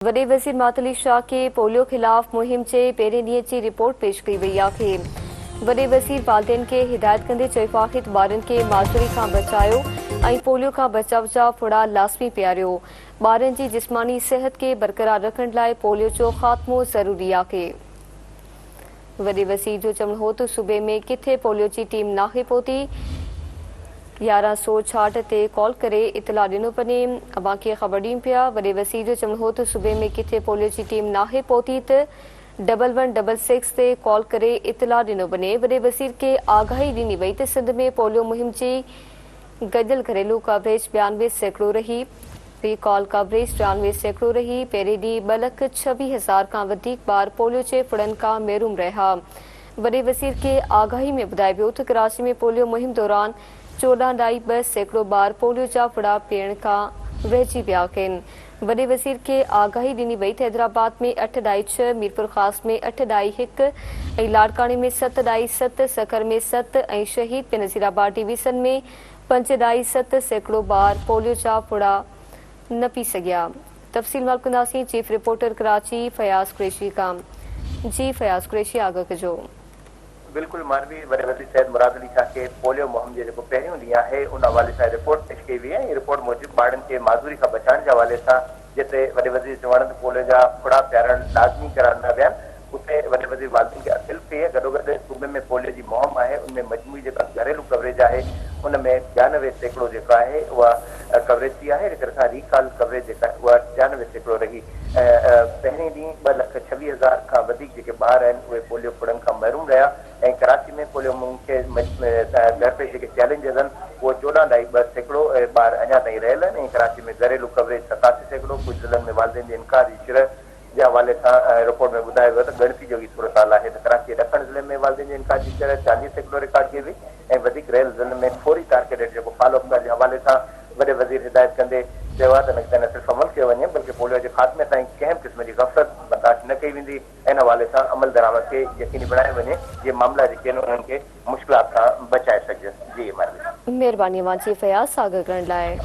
वॾे वज़ीर मातली शाह के पोलियो ख़िलाफ़ मुहिम जे पहिरें ॾींहं जी रिपोर्ट पेश कई वई आहे। वॾे वज़ीर वालिदैन खे हिदायत कंदे चयो आहे त ॿारनि खे माज़ूरी खां बचायो ऐं पोलियो खां बचाव जा फुड़ा लाज़मी पीआरियो। ॿारनि जी जिस्मानी सिहत खे बरक़रार रखण लाइ पोलियो जो ख़ात्मो ज़रूरी आहे। वॾे वज़ीर जो चवणो हो त सूबे में किथे पोलियो जी टीम नाहे पहुती। 1166 ते कॉल करे इतला ॾिनो वञे। अवां खे ख़बर ॾियूं पिया। वॾे वज़ीर जो चवणो हो त सूबे में किथे पोलियो जी टीम नाहे पहुती त 1166 ते कॉल करे इतला ॾिनो वञे। वॾे वज़ीर खे आगाही ॾिनी वई त सिंध में पोलियो मुहिम जी गॾियल घरेलू कवरेज 92% रही। रिकॉल कवरेज 93% रही। पहिरें ॾींहुं 2,26,000 खां वधीक ॿार पोलियो जे फुड़नि खां महरूम रहिया। वॾे वज़ीर खे आगाही में ॿुधायो वियो त कराची में पोलियो मुहिम दौरान 14.2% ॿार पोलियो जा फुड़ा पीअण खां रहिजी विया आहिनि। वॾे वज़ीर खे आगाही ॾिनी वई त हैदराबाद में 8.6, मीरपुर ख़ास में 8.1 ऐं लाड़काने में 7.7, सखर में 7 ऐं शहीद बेनज़ीराबाद डिवीज़न में 5.7% ॿार पोलियो जा फुड़ा न पी सघिया। तफ़सील मालूम कंदासीं चीफ रिपोर्टर कराची फयाज़ कुरैशी खां। जी फयाज़ कुरैशी आगाह कजो। बिल्कुल मानवी वॾे वज़ीर सैयद मुराद अली शाह के पोलियो मुहिम जे जेको पहिरियों ॾींहुं आहे उन हवाले सां रिपोर्ट पेश कई वई आहे। रिपोर्ट मूजिबि ॿारनि खे माज़ूरी खां बचाइण जे हवाले सां जिते वॾे वज़ीर चवण त पोलियो जा फुड़ा पियारण लाज़मी करार न विया उते वॾे वज़ीर वालिदैन खे अपील कई आहे। गॾोगॾु सूबे में पोलियो जी मुहिम आहे उनमें मजमूई जेका घरेलू कवरेज आहे उनमें 92% जेका आहे उहा कवरेज थी आहे। हिन सां रिकॉल कवरेज जेका आहे उहा 93% रही। पहिरें ॾींहुं 2,26,000 खां वधीक जेके ॿार आहिनि उहे पोलियो फुड़नि खां महरूम रहिया ऐं कराची में पोलियो मुहिम खे दरपेश जेके चैलेंजिस आहिनि उहो 14.2% ॿार अञा ताईं रहियल आहिनि ऐं कराची में घरेलू कवरेज 87%। कुझु ज़िलनि में वालिदैन जे इनकार जी शिरह जे हवाले सां रिपोर्ट में ॿुधायो वियो त ॻणती जो सूरत हाल आहे त कराची ॾखण ज़िले में वालिदैन जे इनकार जी शिरह 40% रिकॉर्ड कई वई ऐं वधीक रहियल ज़िलनि में फौरी टारगेटेड जेको फॉलोअप जे हवाले सां वॾे वज़ीर हिदायत कंदे चयो आहे त न सिर्फ़ु अमल कयो वञे बल्कि पोलियो जे ख़ात्मे ताईं कंहिं क़िस्म जी गफ़लत बर्दाश्त न कई वेंदी। इन हवाले सां अमल दरामद खे यकीनी बणायो वञे जीअं मामला जेके आहिनि उन्हनि खे मुश्किलात खां बचाए सघिजे। जी महिरबानी अवां जी फयाज़ साॻियो करण लाइ।